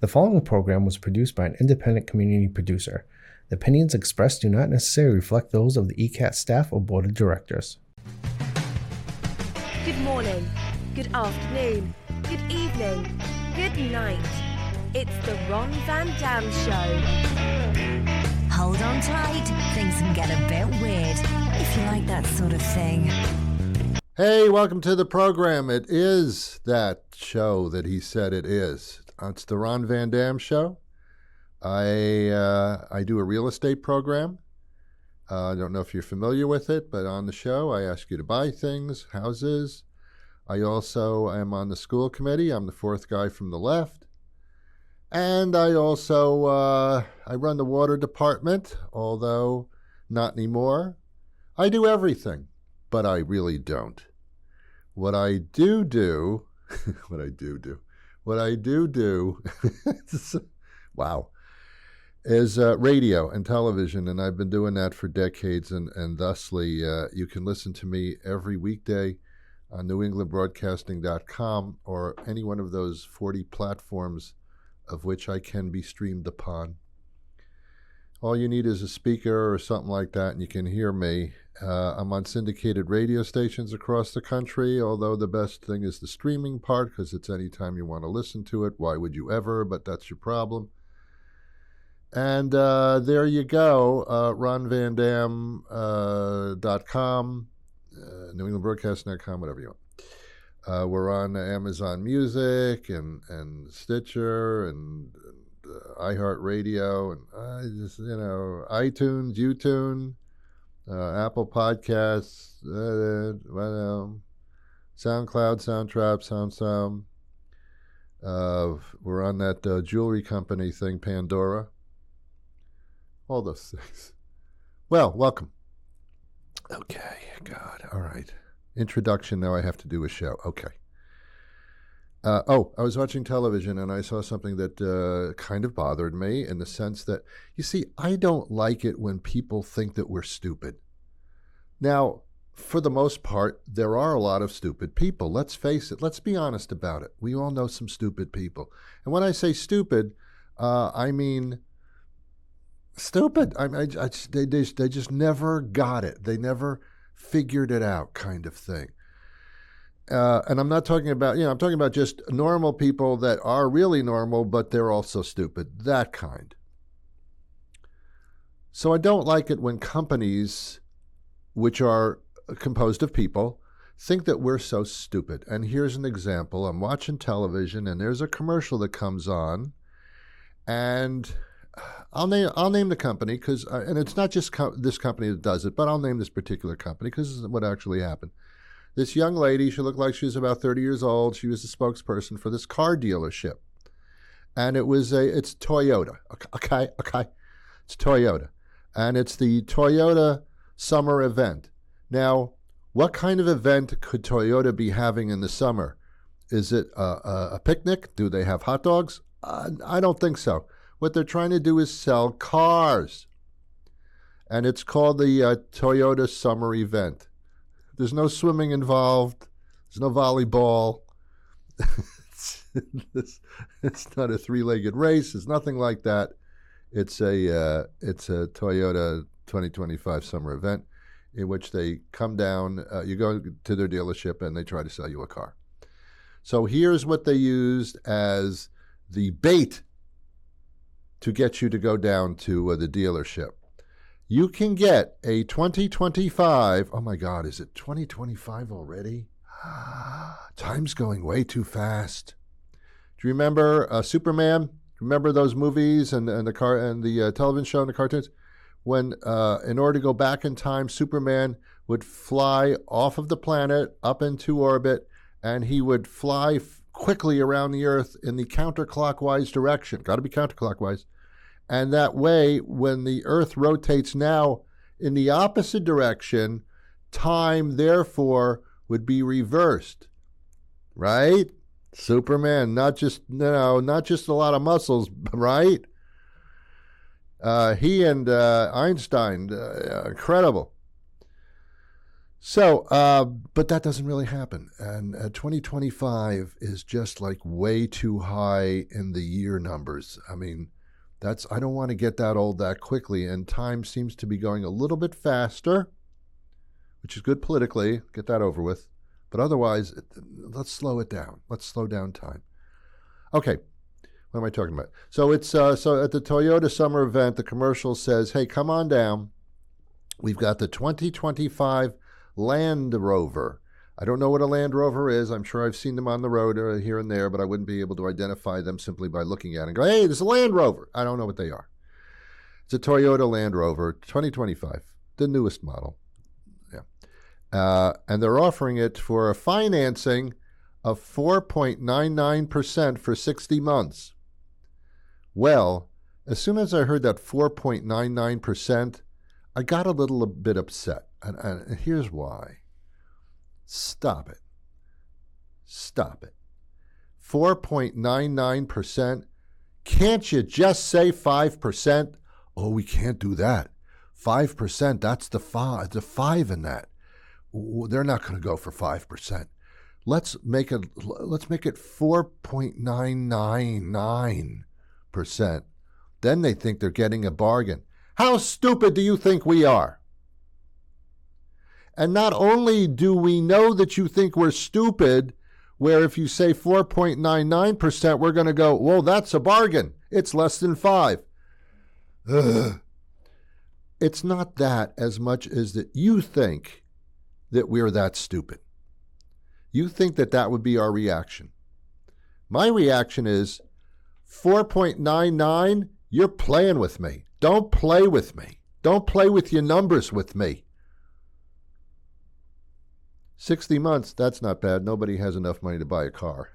The following program was produced by an independent community producer. The opinions expressed do not necessarily reflect those of the ECAT staff or board of directors. Good morning, good afternoon, good evening, good night. It's the Ron Van Dam Show. Hold on tight, things can get a bit weird, if you like that sort of thing. Hey, welcome to the program. It is that show that he said it is. It's the Ron Van Dam Show. I do a real estate program. I don't know if you're familiar with it, but on the show, I ask you to buy things, houses. I also am on the school committee. I'm the fourth guy from the left. And I also, I run the water department, although not anymore. I do everything, but I really don't. What I do, wow, is radio and television, and I've been doing that for decades, and thusly you can listen to me every weekday on newenglandbroadcasting.com or any one of those 40 platforms of which I can be streamed upon. All you need is a speaker or something like that, and you can hear me. I'm on syndicated radio stations across the country, although the best thing is the streaming part, because it's anytime you want to listen to it. Why would you ever? But that's your problem. And there you go, ronvandam.com, newenglandbroadcasting.com, whatever you want. We're on Amazon Music and Stitcher and iHeartRadio and iTunes, YouTune, Apple Podcasts, SoundCloud, Soundtrap, SoundSound. We're on that jewelry company thing, Pandora. All those things. Well, welcome. Okay, God, all right. Introduction, now I have to do a show. Okay. I was watching television and I saw something that kind of bothered me in the sense that, you see, I don't like it when people think that we're stupid. Now, for the most part, there are a lot of stupid people. Let's face it. Let's be honest about it. We all know some stupid people. And when I say stupid, I mean stupid. They just never got it. They never figured it out, kind of thing. And I'm not talking about, I'm talking about just normal people that are really normal, but they're also stupid, that kind. So I don't like it when companies, which are composed of people, think that we're so stupid. And here's an example. I'm watching television and there's a commercial that comes on, and I'll name the company because, and it's not just this company that does it, but I'll name this particular company because this is what actually happened. This young lady, she looked like she was about 30 years old. She was the spokesperson for this car dealership. And it's Toyota. Okay. It's Toyota. And it's the Toyota summer event. Now, what kind of event could Toyota be having in the summer? Is it a picnic? Do they have hot dogs? I don't think so. What they're trying to do is sell cars. And it's called the Toyota summer event. There's no swimming involved. There's no volleyball. It's not a three-legged race. It's nothing like that. It's a Toyota 2025 summer event in which they come down. You go to their dealership and they try to sell you a car. So here's what they used as the bait to get you to go down to the dealership. You can get a 2025, oh my God, is it 2025 already? Time's going way too fast. Do you remember Superman? Remember those movies and the television show and the cartoons? When, in order to go back in time, Superman would fly off of the planet up into orbit, and he would fly quickly around the Earth in the counterclockwise direction. Got to be counterclockwise. And that way, when the Earth rotates now in the opposite direction, time, therefore, would be reversed. Right? Superman, not just a lot of muscles, right? He and Einstein, incredible. So, but that doesn't really happen. And 2025 is just like way too high in the year numbers. I mean, I don't want to get that old that quickly. And time seems to be going a little bit faster, which is good politically. Get that over with. But otherwise, let's slow it down. Let's slow down time. Okay. What am I talking about? So it's so at the Toyota summer event, the commercial says, hey, come on down. We've got the 2025 Land Rover. I don't know what a Land Rover is. I'm sure I've seen them on the road here and there, but I wouldn't be able to identify them simply by looking at it and go, hey, there's a Land Rover. I don't know what they are. It's a Toyota Land Rover 2025, the newest model. Yeah. And they're offering it for a financing of 4.99% for 60 months. Well, as soon as I heard that 4.99%, I got a little bit upset. And here's why. Stop it. Stop it. 4.99%. Can't you just say 5%? Oh, we can't do that. 5%, that's the 5 in that. They're not going to go for 5%. Let's make it 4.999%. Then they think they're getting a bargain. How stupid do you think we are? And not only do we know that you think we're stupid, where if you say 4.99%, we're going to go, well, that's a bargain. It's less than 5. Ugh. It's not that as much as that you think that we're that stupid. You think that that would be our reaction. My reaction is 4.99, you're playing with me. Don't play with me. Don't play with your numbers with me. 60 months, that's not bad. Nobody has enough money to buy a car.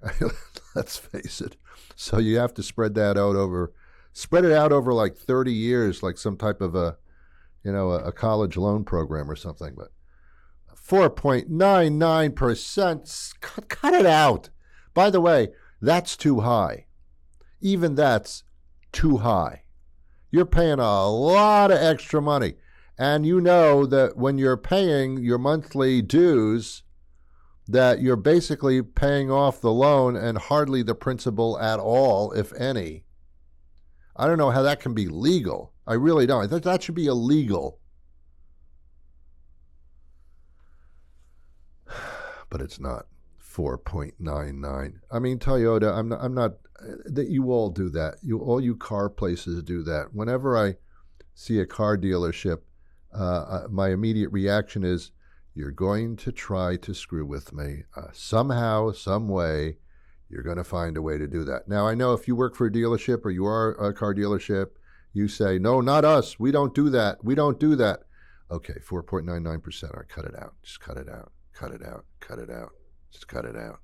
Let's face it. So you have to spread it out over like 30 years, like some type of a college loan program or something. But 4.99%, cut it out. By the way, that's too high. Even that's too high. You're paying a lot of extra money. And you know that when you're paying your monthly dues, that you're basically paying off the loan and hardly the principal at all, if any. I don't know how that can be legal. I really don't. I think that should be illegal. But it's not. 4.99. I mean, Toyota, I'm not that you all do that. All you car places do that. Whenever I see a car dealership, my immediate reaction is, you're going to try to screw with me. Somehow, some way, you're going to find a way to do that. Now, I know if you work for a dealership or you are a car dealership, you say, no, not us. We don't do that. We don't do that. Okay, 4.99%. All right, cut it out. Just cut it out. Cut it out. Cut it out. Just cut it out.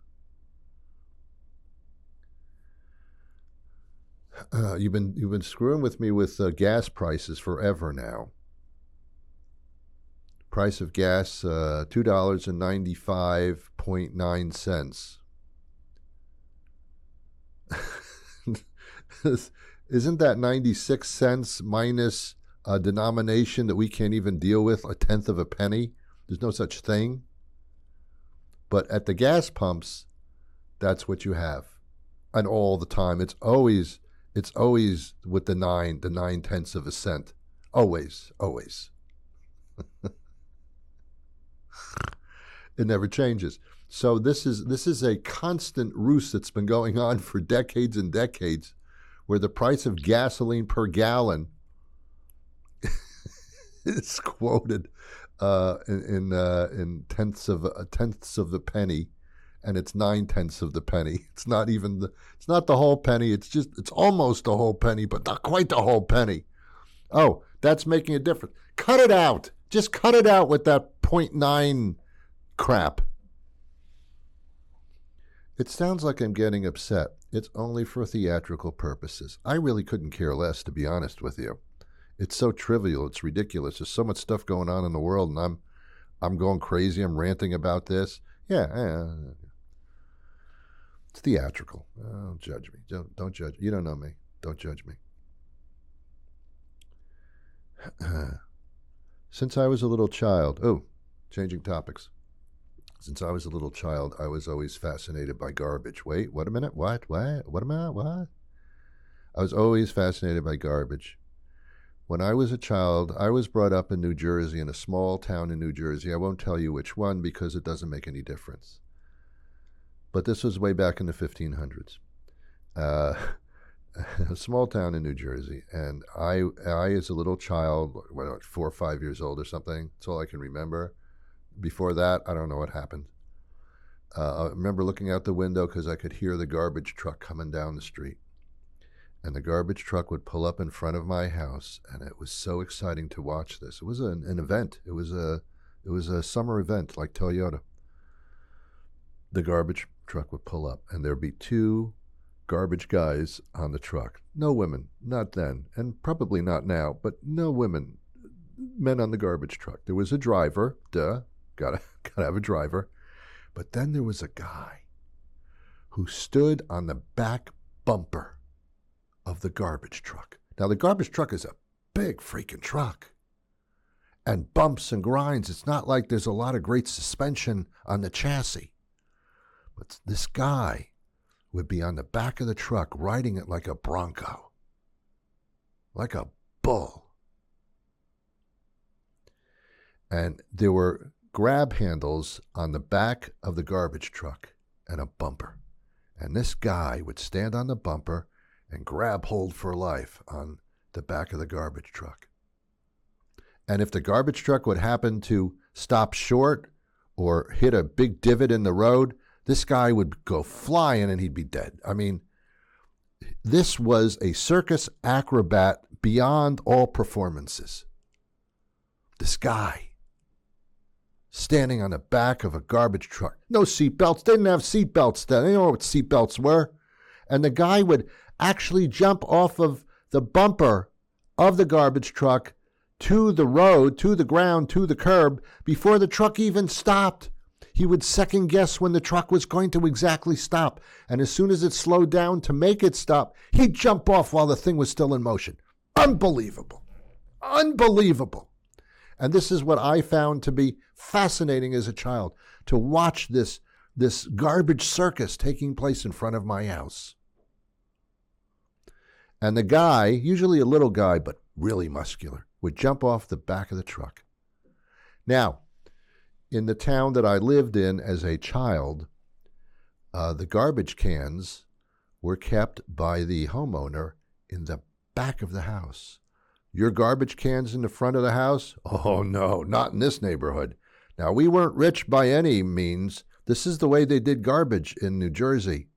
You've been screwing with me with gas prices forever now. Price of gas, $2.95.9. Isn't that 96 cents minus a denomination that we can't even deal with, a tenth of a penny? There's no such thing. But at the gas pumps, that's what you have. And all the time, it's always with the 9/10 of a cent. Always. It never changes. So this is a constant ruse that's been going on for decades and decades, where the price of gasoline per gallon is quoted in tenths of the penny, and it's 9/10 of the penny. It's not the whole penny. It's almost the whole penny, but not quite the whole penny. Oh, that's making a difference. Cut it out. Just cut it out with that 0.9 crap. It sounds like I'm getting upset. It's only for theatrical purposes. I really couldn't care less, to be honest with you. It's so trivial. It's ridiculous. There's so much stuff going on in the world, and I'm going crazy. I'm ranting about this. Yeah. It's theatrical. Don't judge me. Don't judge. You don't know me. Don't judge me. Since I was a little child. Oh, changing topics. Since I was a little child, I was always fascinated by garbage. Wait, what a minute, what a minute, what? I was always fascinated by garbage. When I was a child, I was brought up in New Jersey, in a small town in New Jersey. I won't tell you which one because it doesn't make any difference. But this was way back in the 1500s. A small town in New Jersey. And I as a little child, 4 or 5 years old or something, that's all I can remember. Before that, I don't know what happened. I remember looking out the window because I could hear the garbage truck coming down the street. And the garbage truck would pull up in front of my house, and it was so exciting to watch this. It was an event. It was a summer event like Toyota. The garbage truck would pull up, and there'd be 2 garbage guys on the truck. No women, not then, and probably not now, but no women, men on the garbage truck. There was a driver, gotta have a driver. But then there was a guy who stood on the back bumper of the garbage truck. Now, the garbage truck is a big freaking truck and bumps and grinds. It's not like there's a lot of great suspension on the chassis. But this guy would be on the back of the truck riding it like a bronco, like a bull. And there were grab handles on the back of the garbage truck and a bumper. And this guy would stand on the bumper and grab hold for life on the back of the garbage truck. And if the garbage truck would happen to stop short or hit a big divot in the road, this guy would go flying and he'd be dead. I mean, this was a circus acrobat beyond all performances. This guy standing on the back of a garbage truck. No seatbelts. They didn't have seatbelts then. They didn't know what seatbelts were. And the guy would actually jump off of the bumper of the garbage truck to the road, to the ground, to the curb, before the truck even stopped. He would second guess when the truck was going to exactly stop. And as soon as it slowed down to make it stop, he'd jump off while the thing was still in motion. Unbelievable. Unbelievable. And this is what I found to be fascinating as a child, to watch this garbage circus taking place in front of my house. And the guy, usually a little guy, but really muscular, would jump off the back of the truck. Now, in the town that I lived in as a child, the garbage cans were kept by the homeowner in the back of the house. Your garbage cans in the front of the house? Oh, no, not in this neighborhood. Now, we weren't rich by any means. This is the way they did garbage in New Jersey.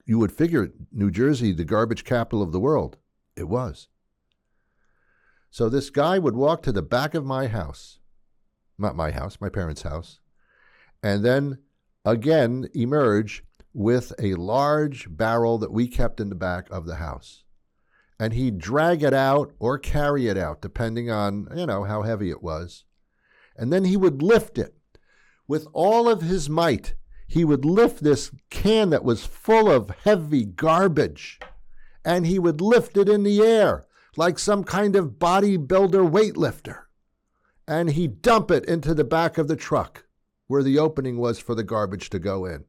You would figure New Jersey, the garbage capital of the world. It was. So this guy would walk to the back of my house, not my house, my parents' house, and then again emerge with a large barrel that we kept in the back of the house. And he'd drag it out or carry it out, depending on, how heavy it was. And then he would lift it with all of his might. He would lift this can that was full of heavy garbage, and he would lift it in the air like some kind of bodybuilder weightlifter. And he'd dump it into the back of the truck where the opening was for the garbage to go in.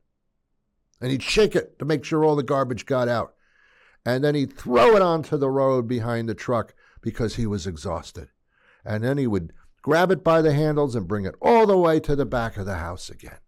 And he'd shake it to make sure all the garbage got out. And then he'd throw it onto the road behind the truck because he was exhausted. And then he would grab it by the handles and bring it all the way to the back of the house again.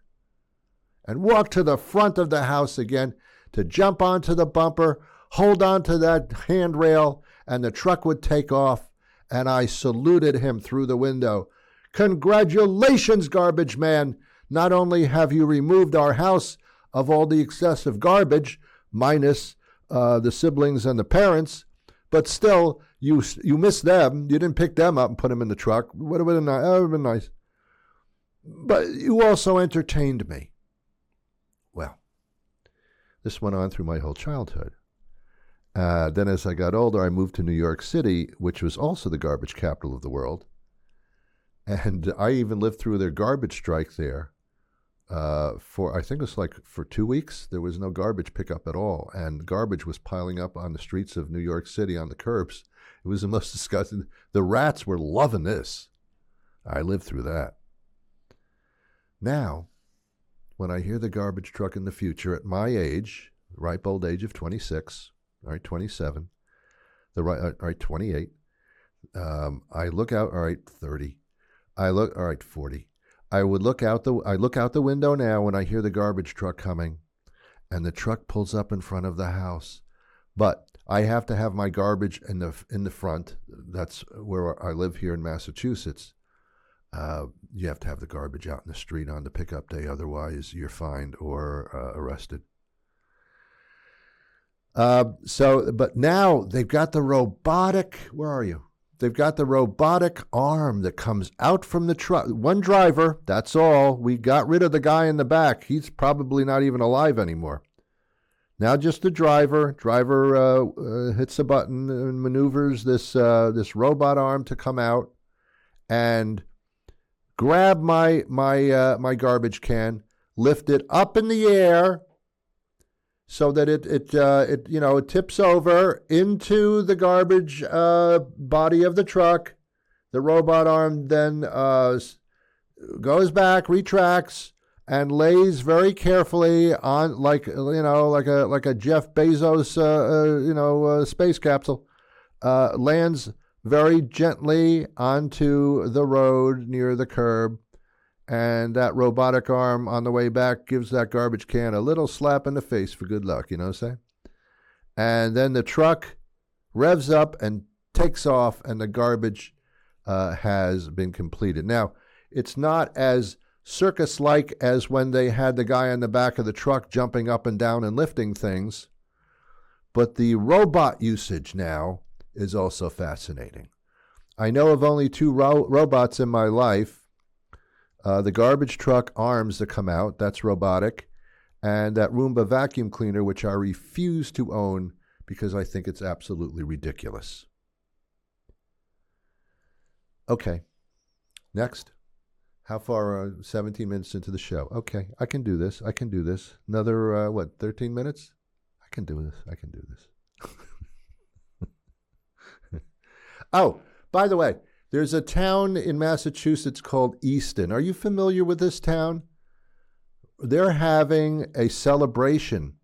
And walk to the front of the house again to jump onto the bumper, hold on to that handrail, and the truck would take off. And I saluted him through the window. Congratulations, garbage man. Not only have you removed our house of all the excessive garbage, minus the siblings and the parents, but still, you missed them. You didn't pick them up and put them in the truck. Would have been nice. But you also entertained me. Well, this went on through my whole childhood. Then as I got older, I moved to New York City, which was also the garbage capital of the world. And I even lived through their garbage strike there. I think it was like for 2 weeks, there was no garbage pickup at all. And garbage was piling up on the streets of New York City on the curbs. It was the most disgusting. The rats were loving this. I lived through that. Now, when I hear the garbage truck in the future at my age, ripe old age of 26, all right, 27, all right, 28, I look out, all right, 30, all right, 40. I look out the window now when I hear the garbage truck coming, and the truck pulls up in front of the house. But I have to have my garbage in the front. That's where I live here in Massachusetts. You have to have the garbage out in the street on the pickup day, otherwise you're fined or arrested. But now they've got the robotic. Where are you? They've got the robotic arm that comes out from the truck. One driver, that's all. We got rid of the guy in the back. He's probably not even alive anymore. Now just the driver. Driver hits a button and maneuvers this robot arm to come out and grab my garbage can, lift it up in the air so that it tips over into the garbage body of the truck. The robot arm then goes back, retracts, and lays very carefully on like a Jeff Bezos space capsule. Lands very gently onto the road near the curb, and that robotic arm on the way back gives that garbage can a little slap in the face for good luck, you know what I'm saying? And then the truck revs up and takes off, and the garbage has been completed. Now, it's not as circus-like as when they had the guy on the back of the truck jumping up and down and lifting things, but the robot usage now is also fascinating. I know of only two robots in my life. The garbage truck arms that come out, that's robotic, and that Roomba vacuum cleaner, which I refuse to own because I think it's absolutely ridiculous. Okay, next. How far? 17 minutes into the show. Okay, I can do this. Another, 13 minutes? I can do this. Oh, by the way, there's a town in Massachusetts called Easton. Are you familiar with this town? They're having a celebration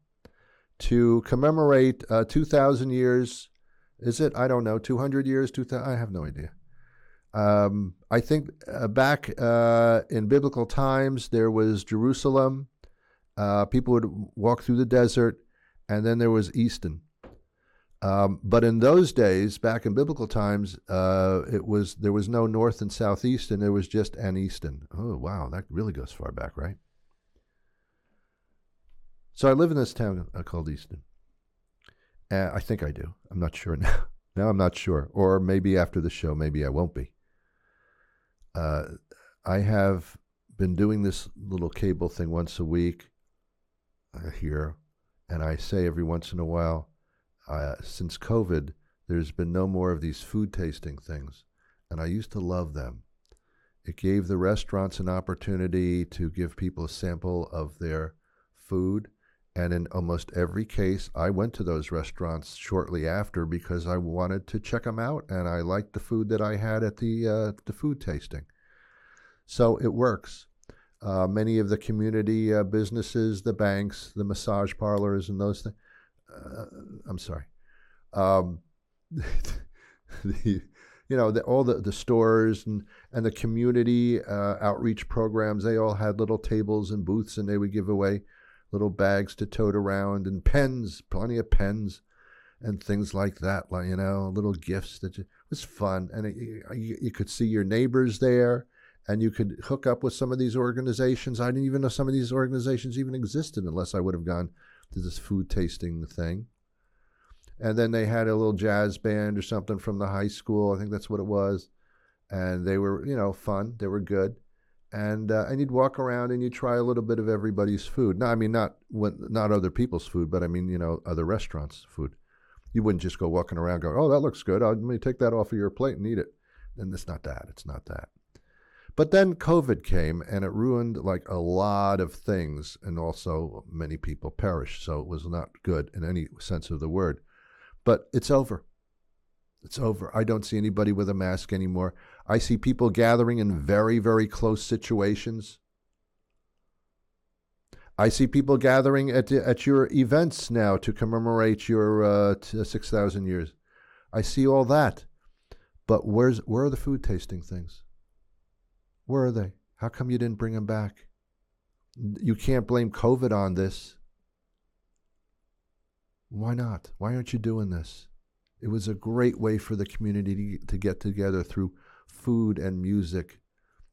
to commemorate 2,000 years. Is it? I don't know. 200 years? 2,000? I have no idea. I think back in biblical times, there was Jerusalem. People would walk through the desert, and then there was Easton. But in those days, back in biblical times, there was no North and South Easton. There was just an Easton. Oh, wow, that really goes far back, right? So I live in this town called Easton. I think I do. I'm not sure now. Now I'm not sure. Or maybe after the show, maybe I won't be. I have been doing this little cable thing once a week here, and I say every once in a while, since COVID, there's been no more of these food tasting things, and I used to love them. It gave the restaurants an opportunity to give people a sample of their food, and in almost every case, I went to those restaurants shortly after because I wanted to check them out, and I liked the food that I had at the food tasting. So it works. Many of the community businesses, the banks, the massage parlors, and those things. I'm sorry. All the stores and the community outreach programs, they all had little tables and booths, and they would give away little bags to tote around, and pens, plenty of pens and things like that, little gifts it was fun. And you could see your neighbors there, and you could hook up with some of these organizations. I didn't even know some of these organizations even existed unless I would have gone to this food tasting thing. And then they had a little jazz band or something from the high school. I think that's what it was. And they were, fun. They were good. And you'd walk around and you'd try a little bit of everybody's food. No, I mean, not other people's food, but I mean, other restaurants' food. You wouldn't just go walking around going, oh, that looks good. Let me take that off of your plate and eat it. And it's not that. It's not that. But then COVID came, and it ruined like a lot of things, and also many people perished. So it was not good in any sense of the word. But it's over. It's over. I don't see anybody with a mask anymore. I see people gathering in very, very close situations. I see people gathering at your events now to commemorate your 6,000 years. I see all that. But where are the food tasting things? Where are they? How come you didn't bring them back? You can't blame COVID on this. Why not? Why aren't you doing this? It was a great way for the community to get together through food and music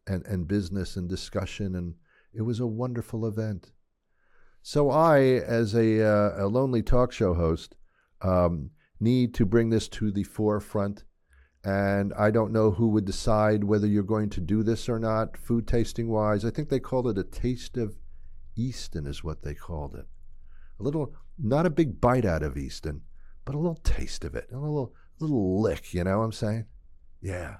and business and discussion, and it was a wonderful event. So I, as a lonely talk show host, need to bring this to the forefront, and I don't know who would decide whether you're going to do this or not, food tasting wise. I think they called it a Taste of Easton is what they called it. A little, not a big bite out of Easton, but a little taste of it, a little lick, you know what I'm saying? Yeah.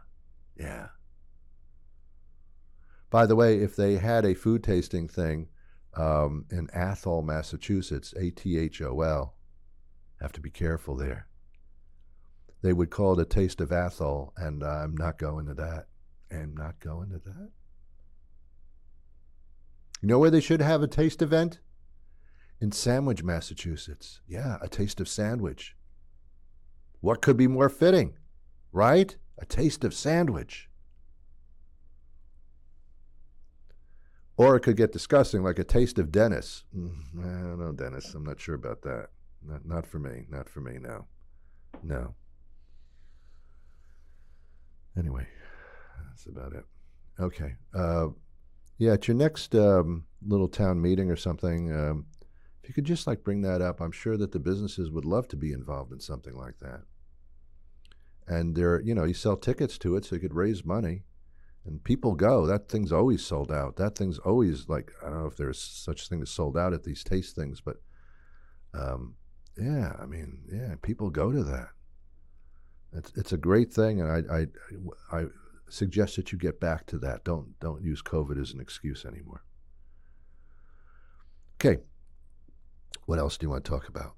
By the way, if they had a food tasting thing in Athol, Massachusetts, Athol, have to be careful there. They would call it a Taste of Athol, and I'm not going to that. You know where they should have a taste event? In Sandwich, Massachusetts. Yeah, a taste of sandwich. What could be more fitting, right? A taste of sandwich. Or it could get disgusting, like a taste of Dennis. I don't know, Dennis. I'm not sure about that. Not for me. Not for me, no. Anyway, that's about it. Okay. Yeah, at your next little town meeting or something, if you could just bring that up, I'm sure that the businesses would love to be involved in something like that. And you sell tickets to it so you could raise money, and people go. That thing's always sold out. That thing's always I don't know if there's such thing as sold out at these taste things, but people go to that. It's a great thing, and I suggest that you get back to that. Don't use COVID as an excuse anymore. Okay. What else do you want to talk about?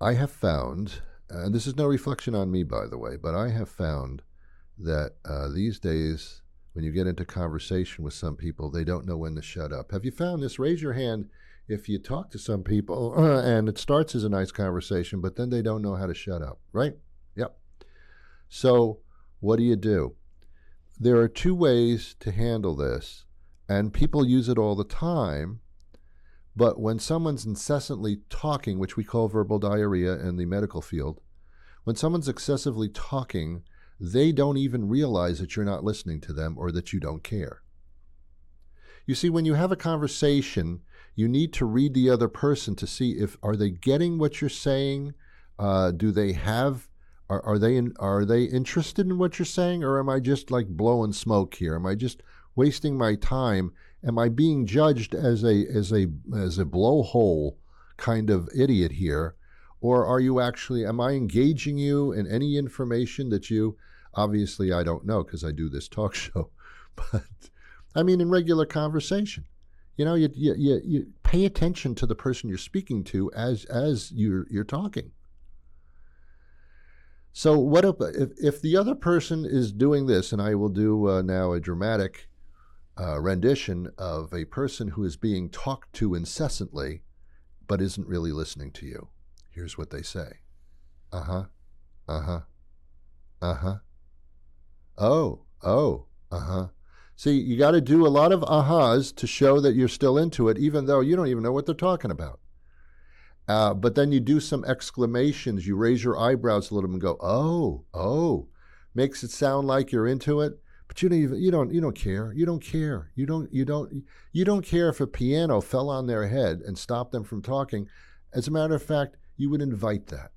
I have found, and this is no reflection on me, by the way, but I have found that these days, when you get into conversation with some people, they don't know when to shut up. Have you found this? Raise your hand if you talk to some people and it starts as a nice conversation, but then they don't know how to shut up, right? Yep. So what do? There are two ways to handle this, and people use it all the time. But when someone's incessantly talking, which we call verbal diarrhea in the medical field, when someone's excessively talking, they don't even realize that you're not listening to them or that you don't care. You see, when you have a conversation, you need to read the other person to see are they getting what you're saying? Do they have? Are they interested in what you're saying, or am I just blowing smoke here? Am I just wasting my time? Am I being judged as a blowhole kind of idiot here? Or are you am I engaging you in any information that you, obviously I don't know because I do this talk show, but I mean in regular conversation. You pay attention to the person you're speaking to as you're talking. So what if the other person is doing this, and I will do now a dramatic rendition of a person who is being talked to incessantly but isn't really listening to you. Here's what they say. Uh-huh. Uh-huh. Uh-huh. Oh. Uh-huh. See, you got to do a lot of ahas to show that you're still into it, even though you don't even know what they're talking about. But then you do some exclamations. You raise your eyebrows a little bit and go, oh. Makes it sound like you're into it. But you don't care. You don't care if a piano fell on their head and stopped them from talking. As a matter of fact, you would invite that.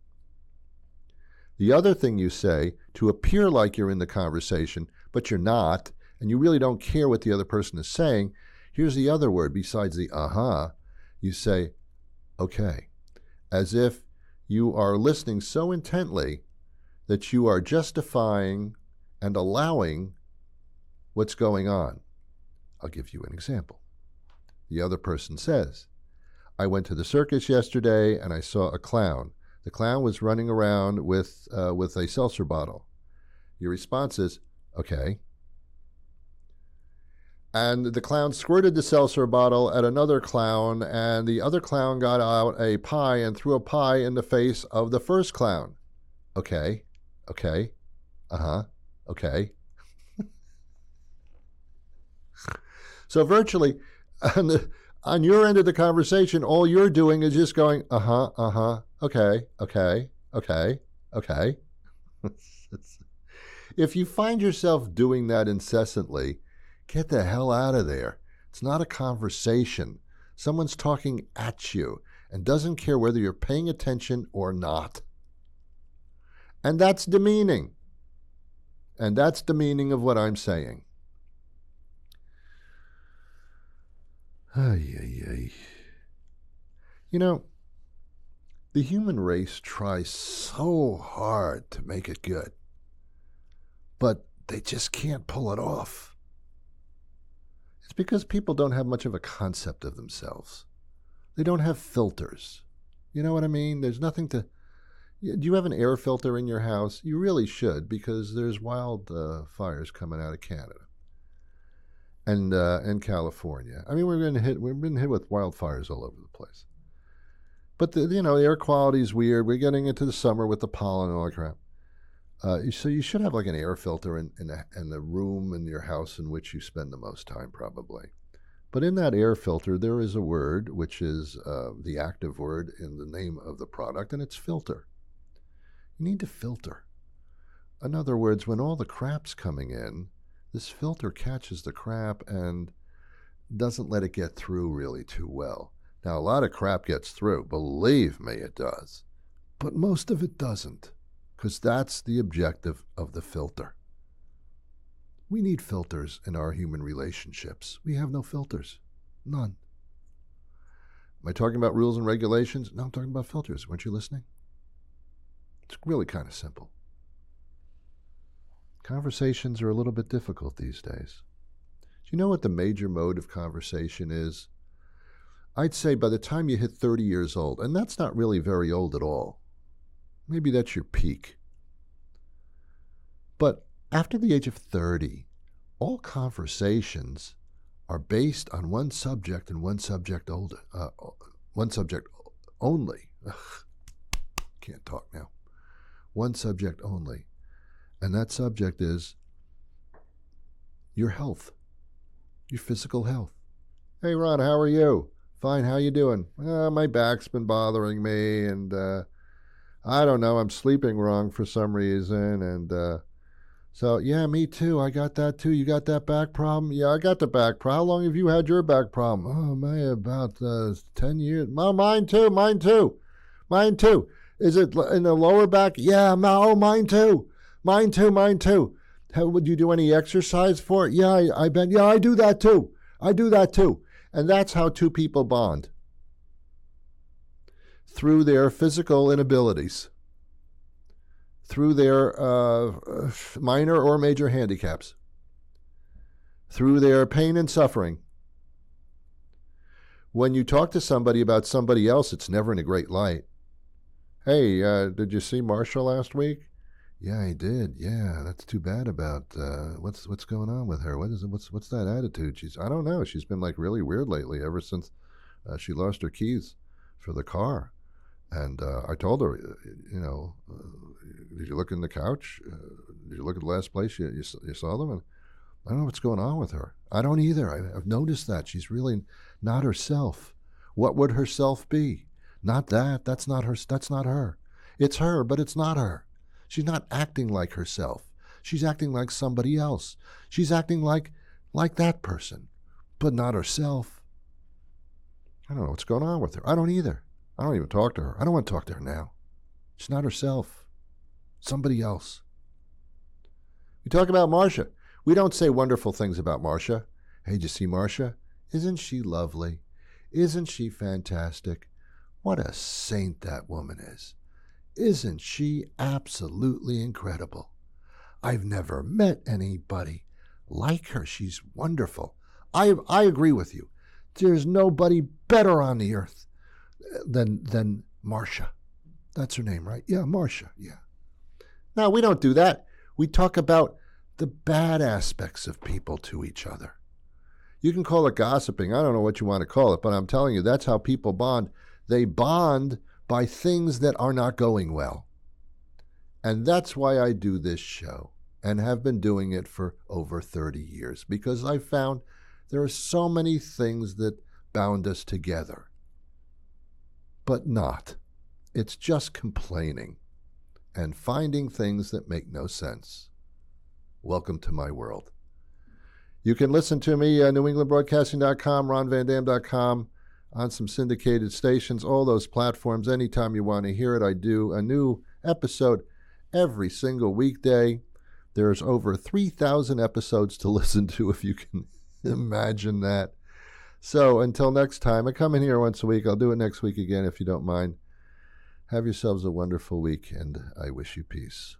The other thing you say to appear like you're in the conversation, but you're not, and you really don't care what the other person is saying, here's the other word besides the aha. You say, okay, as if you are listening so intently that you are justifying and allowing what's going on. I'll give you an example. The other person says, I went to the circus yesterday and I saw a clown. The clown was running around with a seltzer bottle. Your response is, okay. And the clown squirted the seltzer bottle at another clown, and the other clown got out a pie and threw a pie in the face of the first clown. Okay. Okay. So virtually, on your end of the conversation, all you're doing is just going, okay. If you find yourself doing that incessantly, get the hell out of there. It's not a conversation. Someone's talking at you and doesn't care whether you're paying attention or not. And that's demeaning. And that's the meaning of what I'm saying. Ay. You know, the human race tries so hard to make it good, but they just can't pull it off. It's because people don't have much of a concept of themselves. They don't have filters. You know what I mean? There's nothing to... Do you have an air filter in your house? You really should, because there's wild fires coming out of Canada and California. I mean, we've been hit with wildfires all over the place. But the air quality is weird. We're getting into the summer with the pollen and all that crap. So you should have like an air filter in the room in your house in which you spend the most time, probably. But in that air filter, there is a word, which is the active word in the name of the product, and it's filter. You need to filter. In other words, when all the crap's coming in, this filter catches the crap and doesn't let it get through really too well. Now, a lot of crap gets through. Believe me, it does. But most of it doesn't, because that's the objective of the filter. We need filters in our human relationships. We have no filters. None. Am I talking about rules and regulations? No, I'm talking about filters. Weren't you listening? It's really kind of simple. Conversations are a little bit difficult these days. Do you know what the major mode of conversation is? I'd say by the time you hit 30 years old, and that's not really very old at all. Maybe that's your peak. But after the age of 30, all conversations are based on one subject and one subject only. Ugh, can't talk now. One subject only. And that subject is your health, your physical health. Hey, Ron, how are you? Fine, how you doing? My back's been bothering me, and I don't know, I'm sleeping wrong for some reason, and so, yeah, me too. I got that too. You got that back problem? Yeah, I got the back problem. How long have you had your back problem? Oh, man, about 10 years. Oh, mine too. Is it in the lower back? Yeah, mine too. Would you do any exercise for it? Yeah, I bet. Yeah, I do that too. And that's how two people bond. Through their physical inabilities. Through their minor or major handicaps. Through their pain and suffering. When you talk to somebody about somebody else, it's never in a great light. Hey, did you see Marsha last week? Yeah, I did. Yeah, that's too bad about what's going on with her. What's that attitude? I don't know. She's been like really weird lately ever since she lost her keys for the car. And I told her, did you look in the couch? Did you look at the last place you saw them? And I don't know what's going on with her. I don't either. I've noticed that. She's really not herself. What would herself be? Not that. That's not her. That's not her. It's her, but it's not her. She's not acting like herself. She's acting like somebody else. She's acting like that person, but not herself. I don't know what's going on with her. I don't either. I don't even talk to her. I don't want to talk to her now. She's not herself. Somebody else. We talk about Marsha. We don't say wonderful things about Marsha. Hey, did you see Marsha? Isn't she lovely? Isn't she fantastic? What a saint that woman is. Isn't she absolutely incredible? I've never met anybody like her. She's wonderful. I agree with you. There's nobody better on the earth than Marsha. That's her name, right? Yeah, Marsha, yeah. No, we don't do that. We talk about the bad aspects of people to each other. You can call it gossiping. I don't know what you want to call it, but I'm telling you, that's how people bond. They bond by things that are not going well. And that's why I do this show and have been doing it for over 30 years, because I found there are so many things that bound us together, but not. It's just complaining and finding things that make no sense. Welcome to my world. You can listen to me, NewEnglandBroadcasting.com, RonVanDam.com, on some syndicated stations, all those platforms. Anytime you want to hear it, I do a new episode every single weekday. There's over 3,000 episodes to listen to, if you can imagine that. So until next time, I come in here once a week. I'll do it next week again if you don't mind. Have yourselves a wonderful week, and I wish you peace.